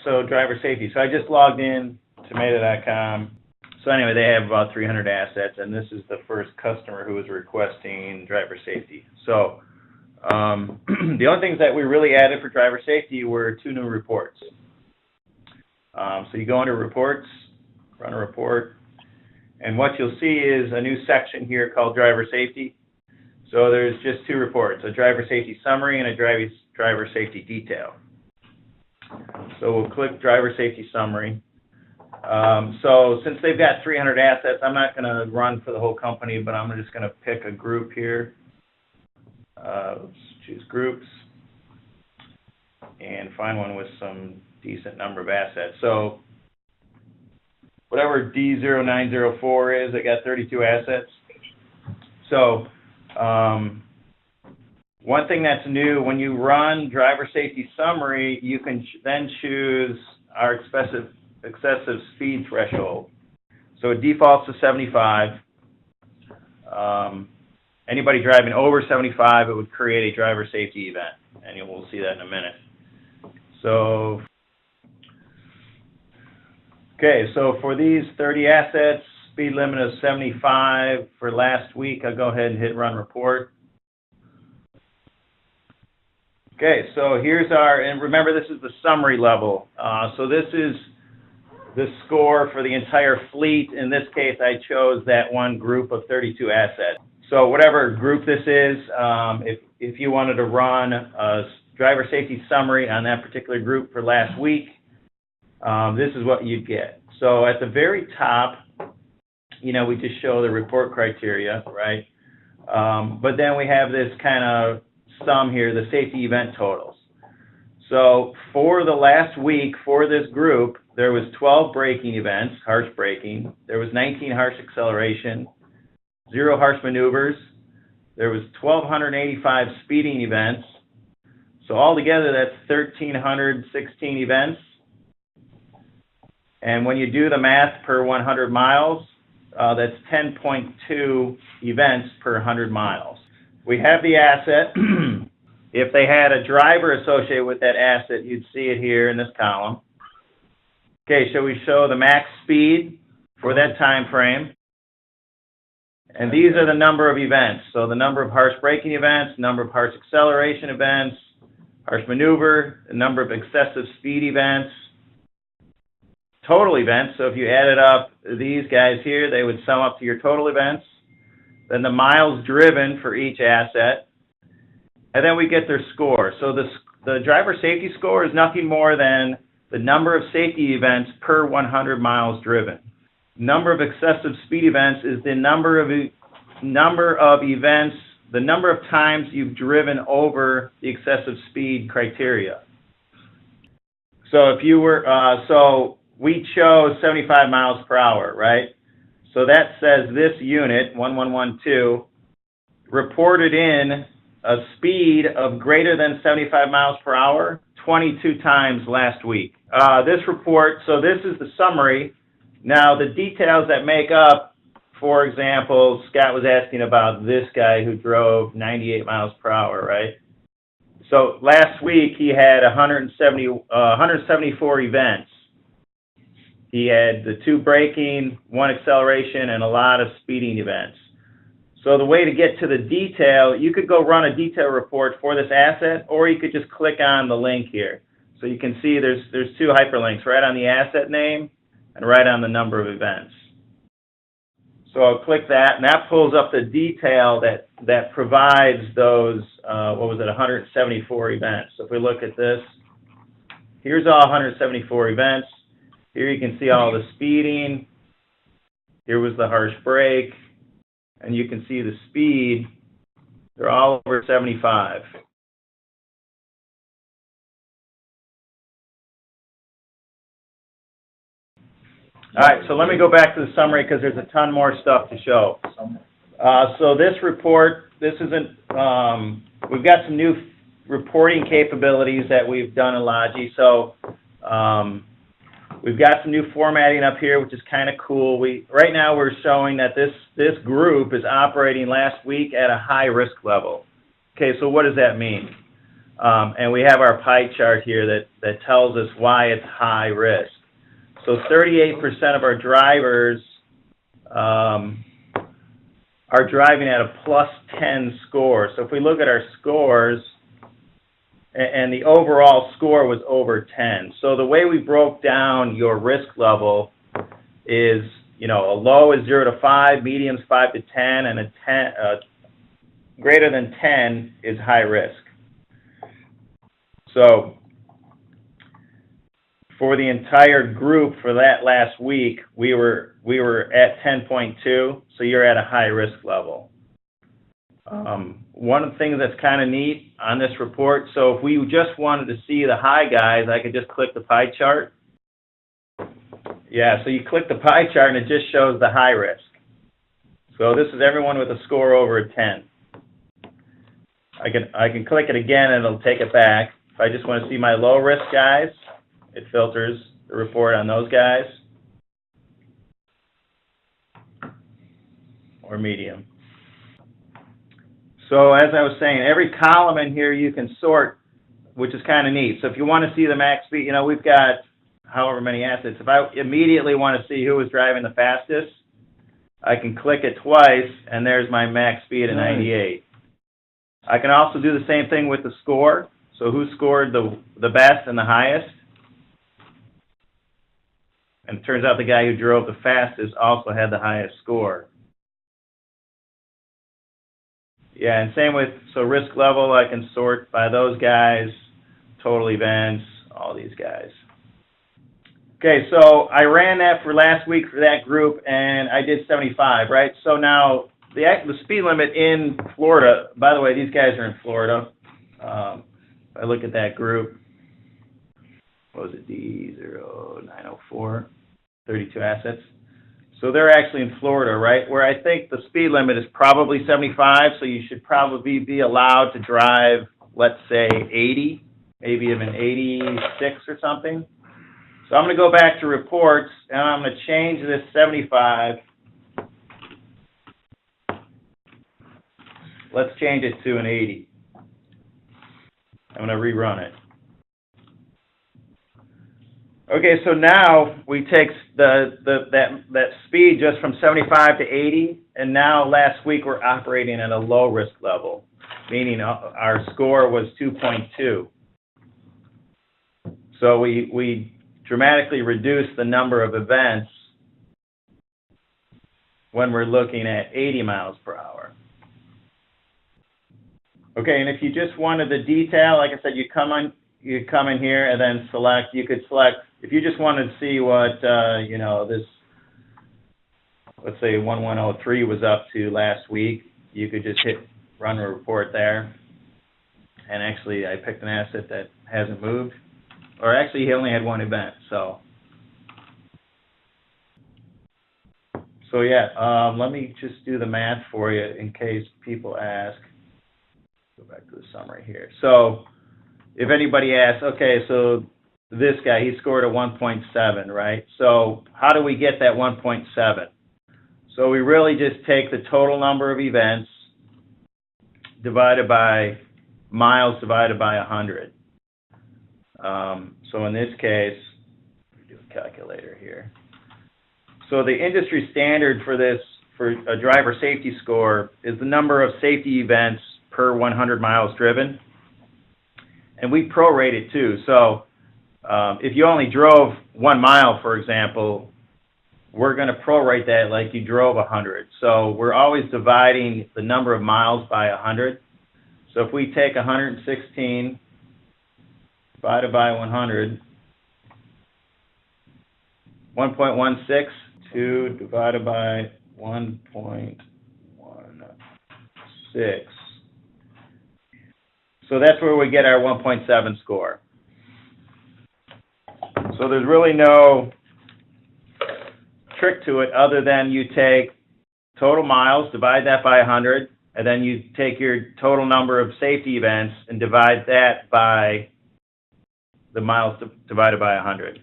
so driver safety. So I just logged in to TeMeDa.com. So anyway, they have about 300 assets, and this is the first customer who is requesting driver safety. So the only things that we really added for driver safety were 2 new reports. So you go under reports, run a report, and what you'll see is a new section here called driver safety. So there's just 2 reports, a driver safety summary and a driver safety detail. So we'll click driver safety summary. So since they've got 300 assets, I'm not going to run for the whole company, but I'm just going to pick a group here. Let's choose groups and find one with some decent number of assets. So whatever D0904 is, I got 32 assets. So one thing that's new, when you run driver safety summary, you can then choose our excessive speed threshold. So it defaults to 75. Anybody driving over 75, it would create a driver safety event, and we'll see that in a minute. So, okay, so for these 30 assets, speed limit of 75 for last week, I'll go ahead and hit run report. Okay, so here's our, and remember this is the summary level. So this is the score for the entire fleet. In this case, I chose that one group of 32 assets. So whatever group this is, if you wanted to run a driver safety summary on that particular group for last week, this is what you'd get. So at the very top, we just show the report criteria, right? But then we have this kind of sum here, the safety event totals. So for the last week, for this group, there was 12 braking events, harsh braking. There was 19 harsh acceleration, 0 harsh maneuvers. There was 1,285 speeding events. So altogether, that's 1,316 events. And when you do the math per 100 miles, that's 10.2 events per 100 miles. We have the asset. If they had a driver associated with that asset, you'd see it here in this column. Okay, so we show the max speed for that time frame. And these are the number of events. So the number of harsh braking events, number of harsh acceleration events, harsh maneuver, the number of excessive speed events, total events. So if you added up these guys here, they would sum up to your total events. Then the miles driven for each asset. And then we get their score. So the driver safety score is nothing more than the number of safety events per 100 miles driven. Number of excessive speed events is the number of events, the number of times you've driven over the excessive speed criteria. So if you were, so we chose 75 miles per hour, right? So that says this unit, 1112, reported in a speed of greater than 75 miles per hour 22 times last week. This report, so this is the summary. Now, the details that make up, for example, Scott was asking about this guy who drove 98 miles per hour, right? So last week, he had 174 events. He had the 2 braking, 1 acceleration, and a lot of speeding events. So the way to get to the detail, you could go run a detail report for this asset, or you could just click on the link here. So you can see there's 2 hyperlinks, right on the asset name and right on the number of events. So I'll click that, and that pulls up the detail that provides those, 174 events. So if we look at this, here's all 174 events. Here you can see all the speeding. Here was the harsh brake. And you can see the speed. They're all over 75. All right, so let me go back to the summary because there's a ton more stuff to show. So this report, this isn't, we've got some new reporting capabilities that we've done in Logi. So we've got some new formatting up here, which is kind of cool. Right now we're showing that this group is operating last week at a high risk level. Okay, so what does that mean? And we have our pie chart here that tells us why it's high risk. So 38% of our drivers are driving at a plus 10 score. So if we look at our scores, and the overall score was over 10. So the way we broke down your risk level is, a low is 0 to 5, medium's 5 to 10, and a 10, greater than 10 is high risk. So for the entire group for that last week, we were at 10.2, so you're at a high risk level. One of the things that's kind of neat on this report, so if we just wanted to see the high guys, I could just click the pie chart. Yeah, so you click the pie chart and it just shows the high risk. So this is everyone with a score over a 10. I can click it again and it'll take it back. If I just want to see my low risk guys, it filters the report on those guys, or medium. So as I was saying, every column in here you can sort, which is kind of neat. So if you want to see the max speed, we've got however many assets. If I immediately want to see who was driving the fastest, I can click it twice, and there's my max speed at 98. I can also do the same thing with the score. So who scored the best and the highest? And it turns out the guy who drove the fastest also had the highest score. Yeah, and same with, so risk level, I can sort by those guys, total events, all these guys. Okay, so I ran that for last week for that group, and I did 75, right? So now, the speed limit in Florida, by the way, these guys are in Florida. If I look at that group, what was it, D0904, 32 assets. So they're actually in Florida, right, where I think the speed limit is probably 75, so you should probably be allowed to drive, let's say, 80, maybe even 86 or something. So I'm going to go back to reports, and I'm going to change this 75. Let's change it to an 80. I'm going to rerun it. Okay, so now we take that speed just from 75 to 80, and now last week we're operating at a low risk level, meaning our score was 2.2. So we dramatically reduced the number of events when we're looking at 80 miles per hour. Okay, and if you just wanted the detail, like I said, you come in here and then select. You could select if you just wanted to see what this, let's say 1103 was up to last week. You could just hit run a report there. And actually, I picked an asset that hasn't moved, or actually he only had one event. So yeah, let me just do the math for you in case people ask. Go back to the summary here. So if anybody asks, okay, so this guy, he scored a 1.7, right? So how do we get that 1.7? So we really just take the total number of events divided by miles divided by 100. So in this case, let me do a calculator here. So the industry standard for this, for a driver safety score, is the number of safety events per 100 miles driven. And we prorate it too. So if you only drove 1 mile, for example, we're going to prorate that like you drove 100. So we're always dividing the number of miles by 100. So if we take 116 divided by 100, 1.16, 2 divided by 1.16. So that's where we get our 1.7 score. So there's really no trick to it other than you take total miles, divide that by 100, and then you take your total number of safety events and divide that by the miles divided by 100.